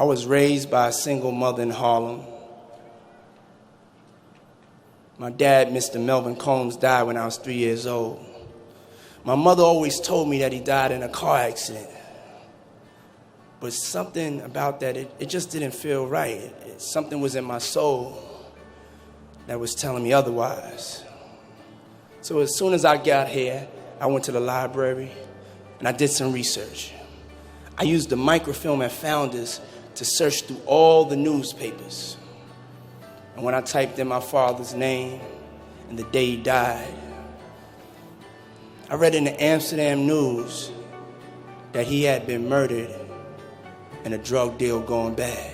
I was raised by a single mother in Harlem. My dad, Mr. Melvin Combs, died when I was 3 years old. My mother always told me that he died in a car accident. But something about that, it just didn't feel right. Something was in my soul that was telling me otherwise. So as soon as I got here, I went to the library and I did some research. I used the microfilm at Founders to search through all the newspapers. And when I typed in my father's name and the day he died, I read in the Amsterdam News that he had been murdered and a drug deal going bad.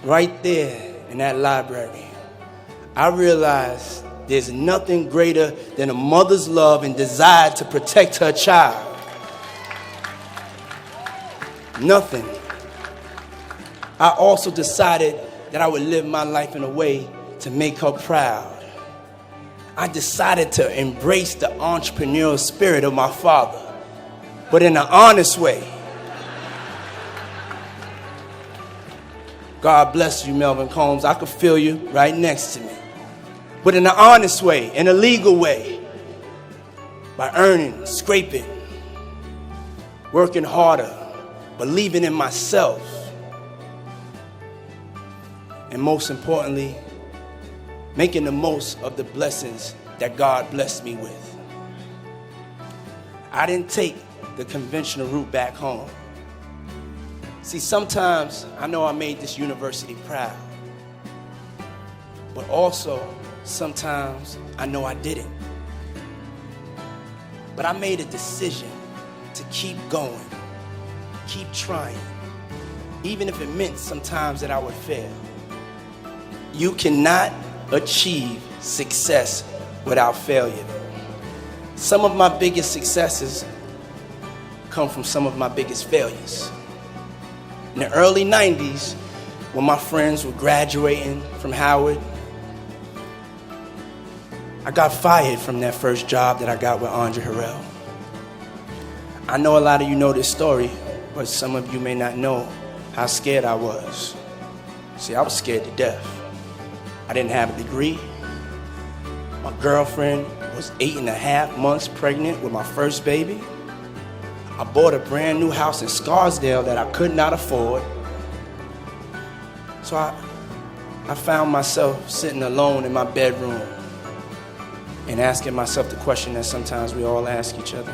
Right there in that library, I realized there's nothing greater than a mother's love and desire to protect her child. Nothing. I also decided that I would live my life in a way to make her proud. I decided to embrace the entrepreneurial spirit of my father, but in an honest way. God bless you, Melvin Combs. I could feel you right next to me. But in an honest way, in a legal way, by earning, scraping, working harder, believing in myself, and most importantly, making the most of the blessings that God blessed me with. I didn't take the conventional route back home. See, sometimes I know I made this university proud, but also sometimes I know I didn't. But I made a decision to keep going, keep trying, even if it meant sometimes that I would fail. You cannot achieve success without failure. Some of my biggest successes come from some of my biggest failures. In the early 90s, when my friends were graduating from Howard, I got fired from that first job that I got with Andre Harrell. I know a lot of you know this story, but some of you may not know how scared I was. See, I was scared to death. I didn't have a degree. My girlfriend was 8.5 months pregnant with my first baby. I bought a brand new house in Scarsdale that I could not afford. So I found myself sitting alone in my bedroom and asking myself the question that sometimes we all ask each other.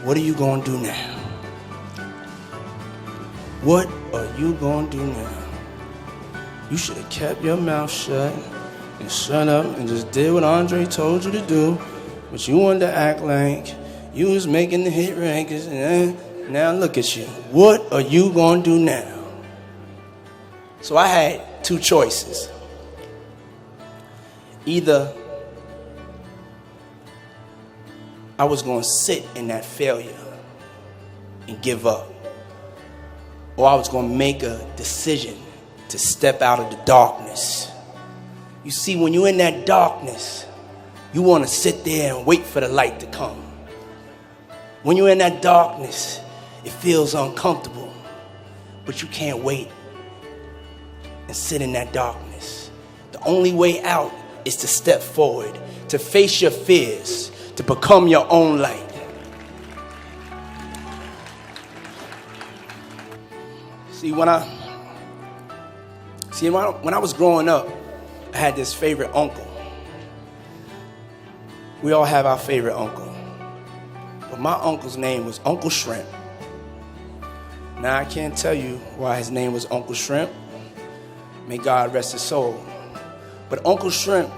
What are you gonna do now? What are you gonna do now? You should have kept your mouth shut and shut up and just did what Andre told you to do, but you wanted to act like you was making the hit rankings, and now look at you. What are you gonna do now? So I had two choices. Either I was gonna sit in that failure and give up, or I was gonna make a decision to step out of the darkness. You see, when you're in that darkness, you wanna sit there and wait for the light to come. When you're in that darkness, it feels uncomfortable, but you can't wait and sit in that darkness. The only way out is to step forward, to face your fears, to become your own light. See, when I was growing up, I had this favorite uncle. We all have our favorite uncle. But my uncle's name was Uncle Shrimp. Now, I can't tell you why his name was Uncle Shrimp. May God rest his soul. But Uncle Shrimp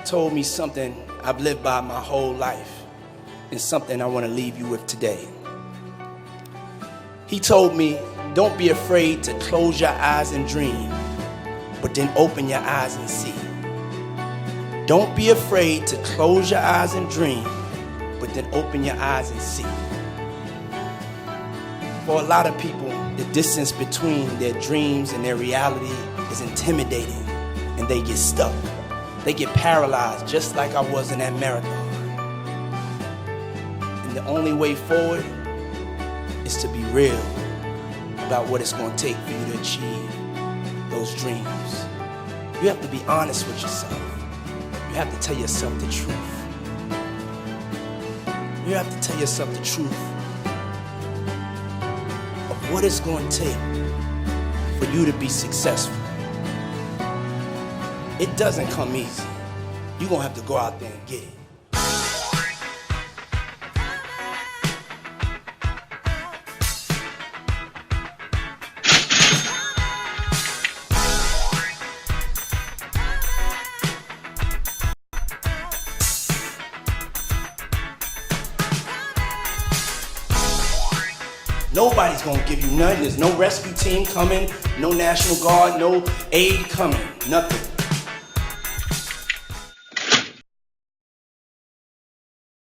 told me something I've lived by my whole life, and something I want to leave you with today. He told me, don't be afraid to close your eyes and dream, but then open your eyes and see. Don't be afraid to close your eyes and dream, but then open your eyes and see. For a lot of people, the distance between their dreams and their reality is intimidating, and they get stuck. They get paralyzed, just like I was in that marathon. And And the only way forward is to be real about what it's going to take for you to achieve those dreams. You have to be honest with yourself. You have to tell yourself the truth. You have to tell yourself the truth of what it's going to take for you to be successful. It doesn't come easy. You're going to have to go out there and get it. Nobody's gonna give you nothing. There's no rescue team coming, no National Guard, no aid coming, nothing.